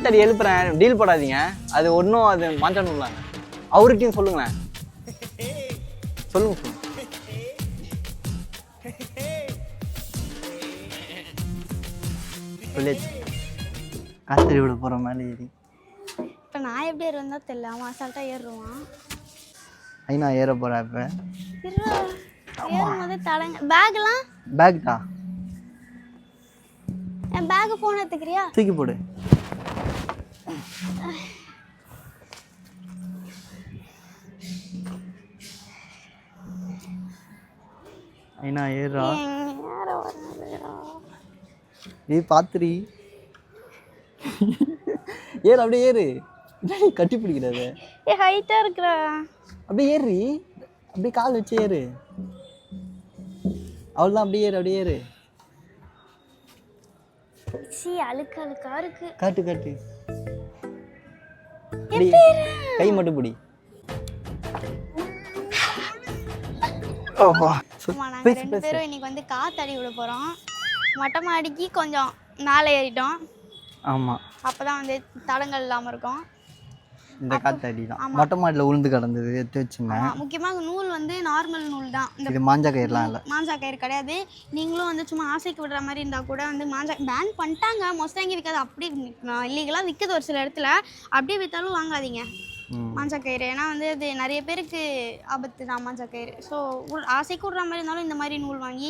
காத்தாடி எழுப்புறேன், deal போடாதீங்க. அது ஒன்றும் அது மாற்றணும்லாங்க. அவர்கிட்டையும் சொல்லுங்களேன். சொல்லுங்க சொல்லியாச்சு. காத்தாடி விட போகிற மேலே ஏறி இப்போ நான் எப்படி ஏறுவேன் தான் தெரியல. அவன் அசால்ட்டாக ஏறுவான். ஐநா ஏற போகிறேன். இப்போ ஏறும்போது தடங்க. பேக்லாம் பேக்டா என் பேக்கு ஃபோன் எடுத்துக்கிறியா? தூக்கி போடு. ஐநா ஏறா. நீ பாத்துரி ஏறு, அப்படியே ஏறு. கட்டி பிடிக்கிறது ஹைட்டாக இருக்கிற. அப்படியே ஏறி, அப்படியே கால் வச்சு ஏறு. அவ்வளோதான், அப்படியே ஏறு, அப்படியே ஏறு. சி அழுக்கு அழுக்கா இருக்கு. காட்டு காட்டு. கை மட்டும் பிடி. நாங்கள் 2 பேரும் இன்னைக்கு வந்து காத்தாடி விட போகிறோம். மொட்டை மாடிக்கு கொஞ்சம் மேலே ஏறிட்டோம். ஆமாம், அப்போதான் வந்து தடங்கள் இல்லாமல் இருக்கும். இந்த காத்தாடி தான் மொட்டை மாடியில் உளுந்து கிடந்தது, எடுத்து வச்சுருந்தேன். முக்கியமாக நூல் வந்து நார்மல் நூல் தான். இது மாஞ்சா கயிறுலாம் இல்லை, மாஞ்சா கயிறு கிடையாது. நீங்களும் வந்து சும்மா ஆசைக்கு விடுற மாதிரி இருந்தால் கூட வந்து மாஞ்சா பேன் பண்ணிட்டாங்க. மோஸ்ட்டாக இங்கே விற்காது. அப்படி இல்லீகலாக விற்குது ஒரு சில இடத்துல. அப்படியே விற்றாலும் வாங்காதீங்க மாஞ்சா கயிறு. ஏன்னா வந்து அது நிறைய பேருக்கு ஆபத்து தான் மாஞ்சா கயிறு. ஸோ ஆசைக்கு விடுற மாதிரி இருந்தாலும் இந்த மாதிரி நூல் வாங்கி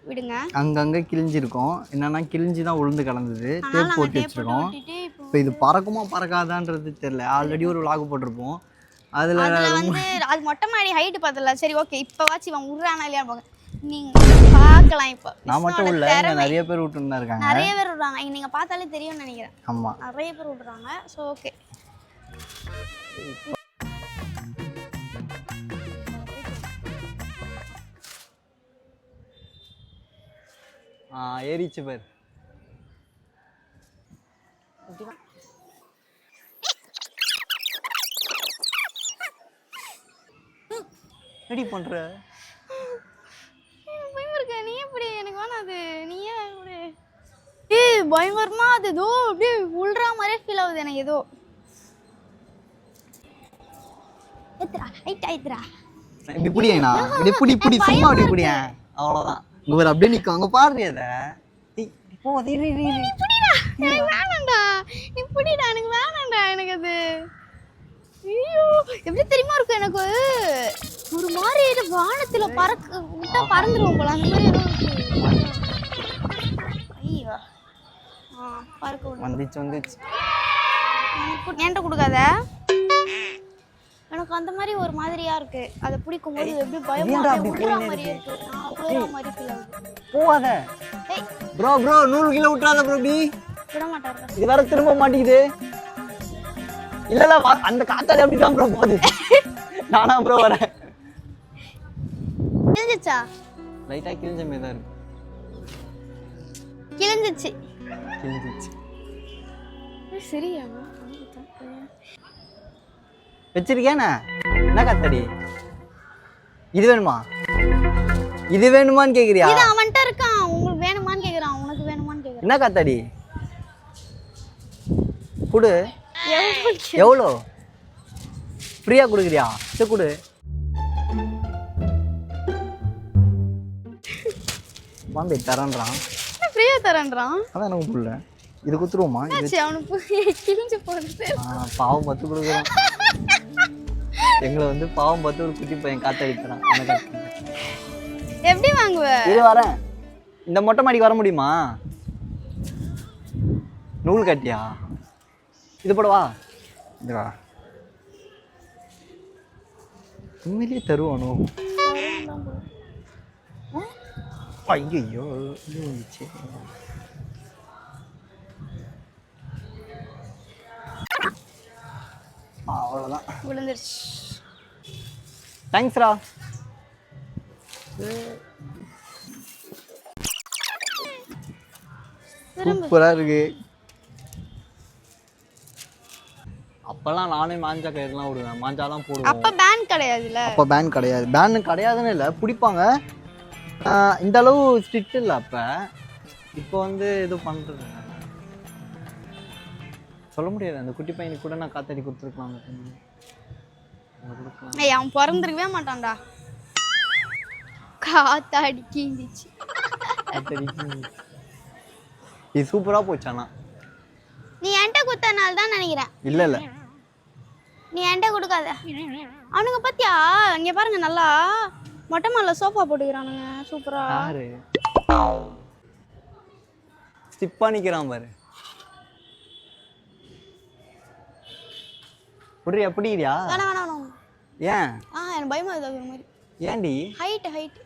விடுங்க. அங்கங்கே கிழிஞ்சிருக்கும். என்னன்னா கிழிஞ்சி தான் உளுந்து கிடந்தது, டேப் போட்டு வச்சுருக்கோம். இப்போ இது பறக்குமா பறக்காதான்றது தெரியல. ஆல்ரெடி ஒரு விளாக் போட்டிருப்போம். அதில் வந்து அது மொட்டை மாடி ஹைட்டு பார்த்தல. சரி ஓகே, இப்போ வாச்சு இவன் விட்றானா இல்லையா போங்க, நீங்கள் பார்க்கலாம். இப்போ நான் மட்டும் இல்லை, நிறைய பேர் விட்டுன்னு தான் இருக்காங்க. நிறைய பேர் விட்றாங்க. இங்கே நீங்கள் பார்த்தாலே தெரியும்னு நினைக்கிறேன். ஆமாம், நிறைய பேர் விட்றாங்க. ஸோ ஓகே, ஏறிச்சு பேர். ரெடி பண்ற பயமா இருக்க. நீ எப்படி? எனக்கு வேணாம் அது. நீயே விடு. பயம் வருமா? அது ஏதோ அப்படியே உள்றா மாதிரியே ஃபீல் ஆகுது எனக்கு. ஏதோ ஏத்துறா, ஹைட் ஆயித்துறா. இப்படி புடியேனா? இப்படி புடி புடி, சும்மா அப்படி புடியே. அவ்வளோதான். இங்க ஒரு அப்படியே நிற்கும். அங்கே பாடுறிய அதை. போ புடிடா, எனக்கு வேணாம்டா. நீ புடிடா, எனக்கு வேணாம்டா. எனக்கு அது ஐயோ எப்படி தெரியுமா இருக்கும் எனக்கு. ஒரு மாதிரி வானத்துல பறக்க விட்டா பறந்துருவோம் போல, அந்த மாதிரி ஏதோ ஐயோ. பறக்க வந்துச்சு வந்துச்சு. என்கிட்ட கொடுக்காத. எனக்கு அந்த மாதிரி ஒரு மாதிரியா இருக்கு. அதை பிடிக்கும் போது எப்படி பயமா விடுற மாதிரி இருக்கு. விடுற மாதிரி ஃபீல் ஆகுது. போவாத ப்ரோ. ப்ரோ நூல் கீழே விட்டுறாத ப்ரோ. இப்படி விட மாட்டாரு. இது வேற திரும்ப மாட்டேங்குது. இல்ல அந்த காத்தாடி அப்படிதான் ப்ரோ போகுது. நானா ப்ரோ வரேன். கிழிஞ்சிச்சா? லைட்டா கிழிஞ்ச மாதிரி தான் இருக்கு. கிழிஞ்சிச்சு. கிழிஞ்சிச்சு. சரியா வச்சிருக்கேனா? என்ன காத்தாடி? இது வேணுமா? இது வேணுமான்னு கேக்குறியா? இது அவன்கிட்ட இருக்கான். உங்களுக்கு வேணுமான்னு கேக்குறான். உனக்கு வேணுமான்னு கேக்குறான். என்ன காத்தாடி? குடு. எவ்வளோ? ஃப்ரீயா கொடுக்குறியா? சரி கொடு. மாம்பே தரேன்றான். ஃப்ரீயா தரேன்றான். அதான் எனக்கு புரியல. இது குத்துருவோமா? அவனுக்கு கிழிஞ்சு போகுது. பாவம் பத்து கொடுக்குறான். எங்களை வந்து பாவம் பார்த்து ஒரு குட்டி பையன் காத்தாடி தரான். எப்படி வாங்குவ? இது வரேன். இந்த மொட்டை மாடிக்கு வர முடியுமா? நூல் கட்டியா? இது போடவா? இது வா. உண்மையிலேயே தருவானோ? ஐயோ வந்துச்சு. அவ்வளோதான், விழுந்துருச்சு. தேங்க்ஸ்ரா. சூப்பரா இருக்கு. அப்பெல்லாம் நானே மாஞ்சா கயிறுலாம் விடுவேன், மாஞ்சாலாம் போடுவேன். அப்ப பேன் கிடையாதுல்ல? அப்ப பேன் கிடையாது. பேன் கிடையாதுன்னு இல்லை, பிடிப்பாங்க. இந்த அளவு ஸ்ட்ரிக்ட் இல்லை அப்ப. இப்போ வந்து இது பண்றது சொல்ல முடியாது. அந்த குட்டி பையனுக்கு கூட நான் காத்தாடி கொடுத்துருக்கலாம். ஏய் அவன் பிறந்திருக்கவே மாட்டான்டா. காத்தாடி கீஞ்சிச்சு. இது சூப்பரா போச்சானா? நீ என்கிட்ட குத்தனால தான் நினைக்கிறேன். இல்ல நீ என்கிட்ட கொடுக்காத. அவனுங்க பாத்தியா இங்க பாருங்க, நல்லா மொட்டை மாடல சோஃபா போட்டுக்கிறானுங்க சூப்பரா. யாரு ஸ்டிப்பா நிக்கிறான் பாரு. புரியா புடிக்கிறியா? வேணாம் வேணாம் வேணாம். ஏன்? எனக்கு பயமா இருக்கு ஒரு மாதிரி. ஏன்டி? ஹைட்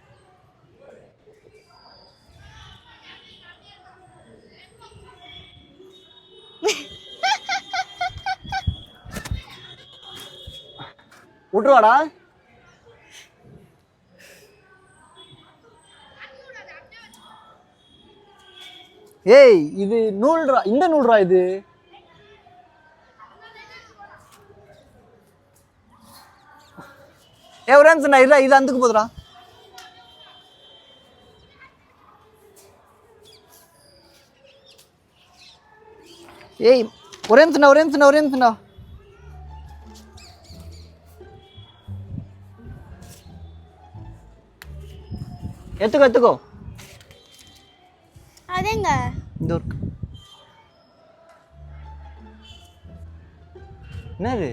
விட்டுருவாடா. ஏய் இது நூல்ரா, இந்த நூல்ரா இது. ஒரே நிமிஷம் இல்ல, இது அந்துக்கு போதுடா. ஏய் ஒரே நிமிஷம்டா. எடுத்துக்கோ. அதேங்க இந்த இருக்கு. என்னது?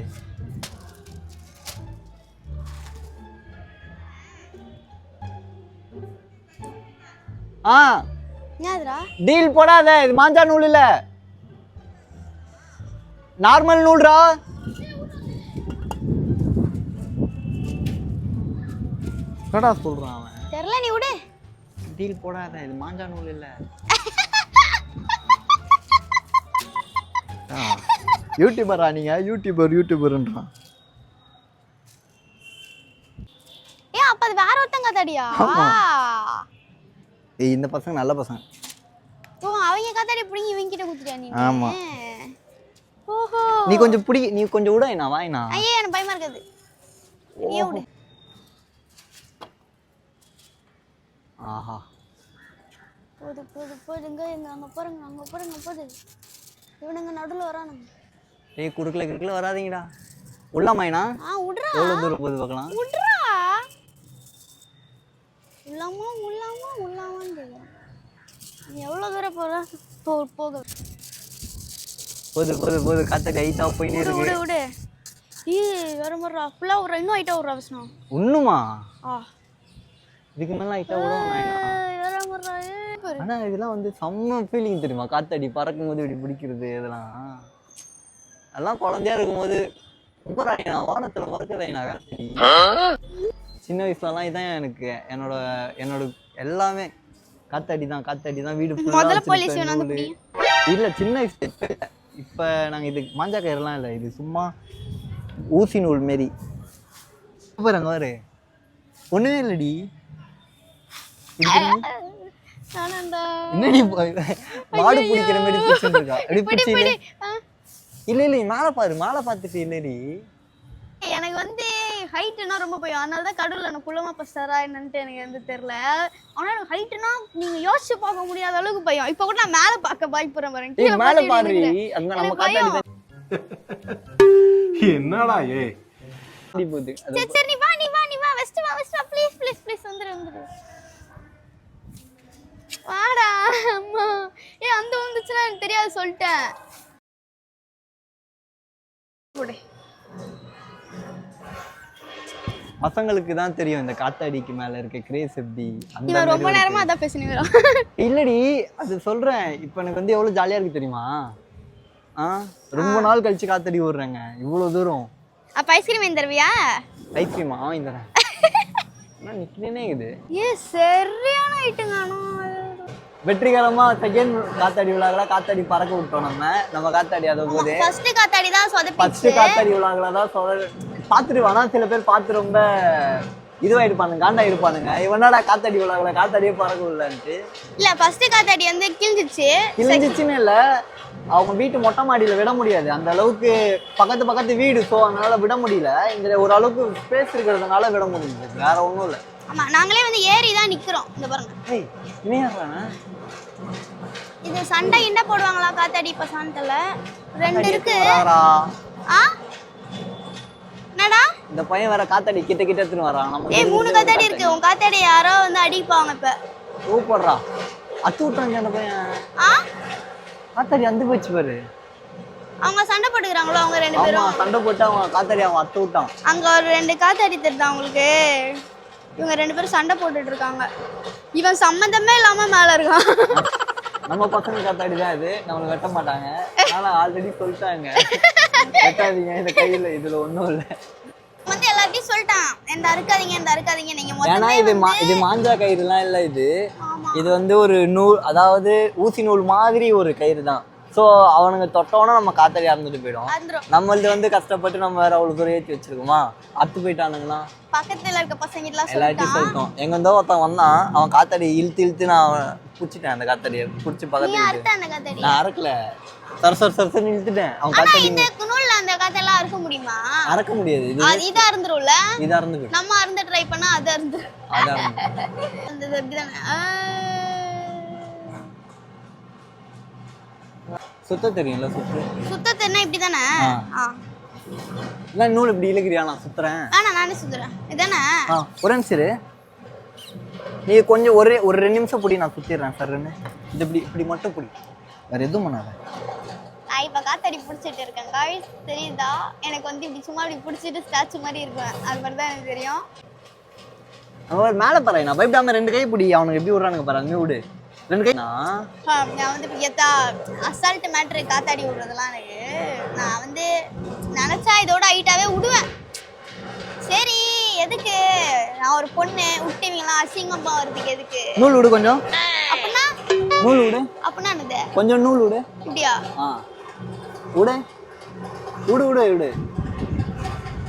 என்னதுடா? டீல் போடாத. இது மாஞ்சா நூல் இல்ல, நார்மல் நூல்ரா. என்னடா சொல்றான் அவன்? தெரியல, நீ விடு. டீல் போடாத, இது மாஞ்சா நூல் இல்ல. யூடியூபரா நீங்க? யூடியூபர்ன்றான். அப்ப அது வேற ஒருத்தங்க காத்தாடியா? ஏய் இந்த பசங்க நல்ல பசங்க. அவங்க காத்தாடி புடிங்கி இவங்க கிட்ட குடுத்துட்டியா நீ? ஆமா. ஓஹோ. நீ கொஞ்சம் புடி, நீ கொஞ்சம் விடு. நான் வாயினா. ஐயே எனக்கு பயமா இருக்குது. நீ விடு. ஆஹா. போதுங்க அங்க பாருங்க போது. இவனுங்க நடுவுல வரானுங்க. ஏய் குறுக்கல வராதீங்கடா. உள்ளமாயினா? விடுறா. எவ்வளவு தூரம் போகுது பார்க்கலாம். விடுறா. உள்ளாமான்னு கேக்குறேன். நீ எவ்வளவு தூரம் போக போது காத்தாடி ஹைட்டா போயிட்டே இருக்கு. விடு. வேற மறா ஃபுல்லா ஒரு இன்னும் ஹைட்டா ஒரு அவசனா. ஒண்ணுமா? இதுக்கு மேல ஹைட்டா விடுவாங்க. வேற மறா. ஆனா இதெல்லாம் வந்து செம்ம ஃபீலிங் தெரியுமா? காத்தாடி பறக்கும் போது இப்படி பிடிக்கிறது அதெல்லாம் குழந்தையா இருக்கும்போது ரொம்ப வானத்துல பறக்குறேன் காத்தாடி. சின்ன வயசுலலாம் இதான் எனக்கு என்னோட எல்லாமே காத்தாடி தான். வீடு இல்ல சின்ன வயசு. இப்ப நாங்க இது மாஞ்சா கயிறுலாம் இல்லை, இது சும்மா ஊசி நூல் மாரி. பாருங்க பாரு, ஒண்ணுமே இல்லடி. என்னடி மாடு பிடிக்கிற மாதிரி பிடிச்சிட்டு இருக்கா? இல்ல மேல பாரு, மேல பாத்துட்டு இல்லடி. எனக்கு வந்து ஹைட்னா ரொம்ப பயம். அதனால தான் கடவுள் எனக்கு குள்ளமா பஸ்டரா என்னன்ட்டு எனக்கு வந்து தெரியல. ஆனா எனக்கு ஹைட்னா நீங்க யோசிச்சு பார்க்க முடியாத அளவுக்கு பயம். இப்ப கூட நான் மேல பார்க்க பயப்படுறேன் பாருங்க. கீழ மேல பாரு. அந்த நம்ம காத்தாடி என்னடா அடி போகுது. சரி நீ வா வெஸ்ட் வா ப்ளீஸ் வந்துரு. வாடா அம்மா. அந்த வந்துச்சுன்னா எனக்கு தெரியாது சொல்லிட்டேன். பசங்களுக்கு தான் தெரியும் இந்த காத்தாடிக்கு மேல இருக்க கிரேஸ் எப்படி. அந்த ரொம்ப நேரமா அத பேசினீங்க. இல்லடி அது சொல்றேன். இப்போ எனக்கு வந்து எவ்வளவு ஜாலியா இருக்கு தெரியுமா? ரொம்ப நாள் கழிச்சு காத்தாடி ஓடுறேங்க இவ்வளவு தூரம். அப்ப ஐஸ்கிரீம் வாங்கி தருவியா? ஐஸ்கிரீமா வாங்கி தரேன். நான் நிக்கிறேனே இது. சரியான ஐட்டங்க. வெற்றிகரமா செகண்ட் காத்தாடி விழாக்கள காத்தாடி பறக்க விட்டோம். நம்ம காத்தாடி அத போதே ஃபர்ஸ்ட் காத்தாடி தான் சொதப்பிச்சு. ஃபர்ஸ்ட் காத்தாடி விழாக்கள தான் பாத்துட்டு வானா சில பேர் பார்த்து ரொம்ப இதுவாயிருப்பானுங்க, காண்டாயிருப்பானுங்க. இவனடா காத்தாடி விழாக்கள காத்தாடியே பறக்க விடலன்ட்டு. இல்ல ஃபர்ஸ்ட் காத்தாடி வந்து கிழிஞ்சிச்சுன்னு இல்ல, அவங்க வீட்டு மொட்டை மாடியில விட முடியாது. அந்த அளவுக்கு பக்கத்து வீடு. ஸோ அதனால விட முடியல. இந்த ஒரு அளவுக்கு ஸ்பேஸ் இருக்கிறதுனால விட முடியுது. வேற ஒன்றும் இல்லை. ஆமா நாங்களே வந்து ஏறி தான் நிக்கிறோம். இந்த பாருங்க. ஏய் இவன் யாரானா? இது சண்டை இண்ட போடுவாங்களா காத்தாடி பசாந்தல? 2 இருக்கு. ஆ? என்னடா? இந்த பையன் வேற காத்தாடி கிட்ட கிட்ட எடுத்துன்னு வரான். நம்ம ஏய் 3 காத்தாடி இருக்கு. உன் காத்தாடி யாரோ வந்து அடிப்பாங்க இப்ப. சூப்பர்ரா. அத்து விட்டாங்க அந்த பையன். ஆ? காத்தாடி அந்து போச்சு பாரு. அவங்க சண்டை போட்டுக்கறாங்களோ அவங்க 2 பேரும். ஆமா சண்டை போட்டு அவன் காத்தாடி அவன் அத்து விட்டான். அங்க ஒரு 2 காத்தாடி தெரியுதா உங்களுக்கு? இவங்க 2 பேரும் சண்டை போட்டுட்டு இருக்காங்க. இவன் சம்பந்தமே இல்லாம மேல இருக்கான். நம்ம பசங்க காத்தாடி தான் இது. நம்மள வெட்ட மாட்டாங்க. ஆனா ஆல்ரெடி சொல்லிட்டாங்க. வெட்டாதீங்க இந்த கையில இதுல ஒண்ணும் இல்ல. வந்து எல்லாத்தையும் சொல்லிட்டான். இந்த அறுக்காதீங்க நீங்க ஏன்னா இது மாஞ்சா கயிறுலாம் இல்ல இது. இது வந்து ஒரு நூல், அதாவது ஊசி நூல் மாதிரி ஒரு கயிறு தான். ஸோ அவனுங்க தொட்டோன்னா நம்ம காத்தாடி அறந்துட்டு போயிடும். நம்மள்து வந்து கஷ்டப்பட்டு நம்ம வேற அவ்வளவு தூரம் ஏற்றி வச்சிருக்கோமா, அத்து போயிட்டானுங்கன்னா பக்கத்துல இருக்க பசங்க எல்லாத்தையும் சொல்லிட்டோம். எங்க இருந்தோ ஒருத்தன் வந்தான், அவன் காத்தாடி இழுத்து நான் பிடிச்சிட்டேன். அந்த காத்தாடியை பிடிச்சி பக்கத்துல நான் அறக்கல, சரசர் இழுத்துட்டேன். அவன் காத்தாடி அந்த காத்தெல்லாம் அறுக்க முடியுமா? அறக்க முடியாது. இது அறுந்துரும்ல, இது அறுந்து நம்ம அறுந்து ட்ரை பண்ணா அது அறுந்து அந்த அப்படிதானே. சுத்த தெரியும்ல? சுத்த தெரியும் இப்படிதானே. இல்லை நூல் இப்படி இழுக்கிறியா? நான் சுத்துறேன். நானே சுத்துறேன். இதானே? ஒரு நிமிஷம் நீ கொஞ்சம் ஒரு 2 நிமிஷம் பிடி, நான் சுத்திடுறேன் சர்ன்னு. இது இப்படி மட்டும் பிடி, வேற எதுவும் பண்ணாத. நான் இப்ப காத்தாடி பிடிச்சிட்டு இருக்கேன் காய்ஸ், தெரியுதா? எனக்கு வந்து இப்படி சும்மா இப்படி பிடிச்சிட்டு ஸ்டாச்சு மாதிரி இருக்கும். அது மாதிரி தான் எனக்கு தெரியும். அவன் மேலே பாரு, நான் பயப்படாம 2 கை பிடி. அவனுக்கு எப்படி விடுறானுங்க பாரு, அங்கே விடு 2 கை. நான் வந்து அசால்ட் மேட்ரு காத்தாடி விடுறதெல்லாம் எனக்கு நான் வந்து நினைச்சா இதோட ஹைட்டாவே விடுவேன். சரி எதுக்கு? நான் ஒரு பொண்ணு விட்டுவீங்களா? அசிங்கமா வருதுக்கு எதுக்கு? நூல் விடு கொஞ்சம். அப்படின்னா நூல் விடு. அப்படின்னா என்னது? கொஞ்சம் நூல் விடு. இப்படியா? விடு விடு விடு விடு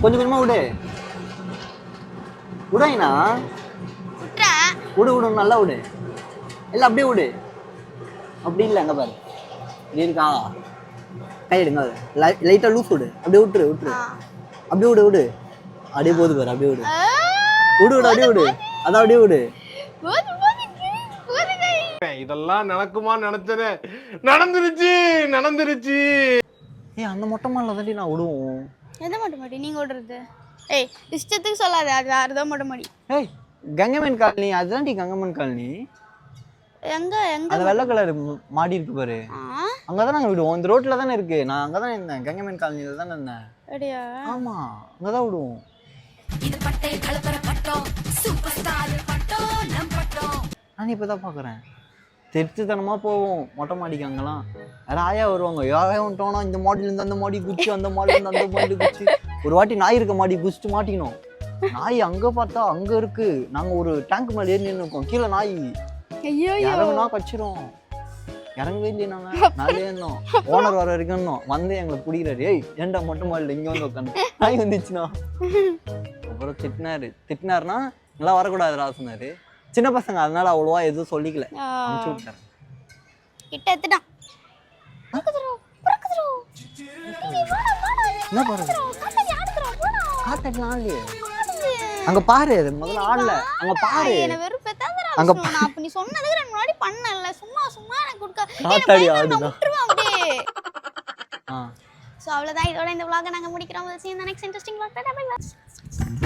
கொஞ்சம் கொஞ்சமா விடு. விடாயினா விட்டுறேன். விடு நல்லா விடு. இல்லை அப்படியே விடு. அப்படி இல்லை, அங்கே பாரு இப்படி இருக்கா, கை எடுங்க, லைட்டாக லூஸ் விடு. அப்படியே விட்டுரு அப்படியே விடு. அப்படியே போது பாரு, அப்படியே விடு அப்படியே விடு. அதான் அப்படியே விடு. இதெல்லாம் நடக்குமா நினைச்சனே, நடந்துருச்சு. ஏய் அந்த மொட்டை மாடல தாண்டி நான் விடுவோம். எந்த மொட்டை மாடி நீங்க விடுறது? ஏய் இஷ்டத்துக்கு சொல்லாத, அது வேறதான் மொட்டை மாடி. ஏய் கங்கமேன் காலனி, அதுதான்டி கங்கமேன் காலனி. எங்க அந்த வெள்ளை கலர் மாடி இருக்கு பாரு, அங்கதான் நாங்க விடுவோம். இந்த ரோட்ல தானே இருக்கு. நான் அங்கதான் இருந்தேன், கங்கமேன் காலனில தானே இருந்தேன். அப்படியா? ஆமா அங்கதான் விடுவோம். நான் இப்பதான் பாக்குறேன். திருத்துத்தனமா போவோம் மொட்டை மாடிக்கு. அங்கெல்லாம் வேற ஆயா வருவாங்க. யாரையா வந்துட்டோம்னா இந்த மாடியில இருந்து அந்த மாடி குச்சி, அந்த மாடியில இருந்து அந்த மாடி குச்சி. ஒரு வாட்டி நாய் இருக்க மாடி குச்சிட்டு மாட்டிக்கணும். நாய் அங்க பார்த்தா அங்க இருக்கு. நாங்க ஒரு டேங்க் மேல ஏறி நின்று இருக்கோம். கீழே நாய் இறங்குனா கச்சிரும். இறங்கவே இல்லையே, நாங்க மேலே இருந்தோம். ஓனர் வர வரைக்கும் வந்து எங்களை பிடிக்கிறாரு. ஏய் ஏன்டா மொட்டை மாடியில் இங்க வந்து உட்காந்து நாய் வந்துச்சுன்னா. அப்புறம் திட்டினாருன்னா நல்லா வரக்கூடாதுடா சொன்னாரு. சின்ன பசங்க அதனால அவ்வளவா எதுவும் சொல்லிக்கல, அனுப்பிச்சு விட்டாரு. கிட்ட எடுத்துட்டான். என்ன பாருங்க காத்தாடி ஆடலையே. அங்க பாரு, முதல்ல ஆடல. அங்க பாரு, என்ன வெறுப்பேத்தாதடா. அப்ப நீ சொன்னதுக்கு நான் முன்னாடி பண்ணல. சும்மா எனக்கு கொடுக்க காத்தாடி ஆடுதான். அப்படியே. சோ அவ்வளவுதான். இதோட இந்த vlog நாங்க முடிக்கிறோம். See you in the next interesting vlog. Bye bye.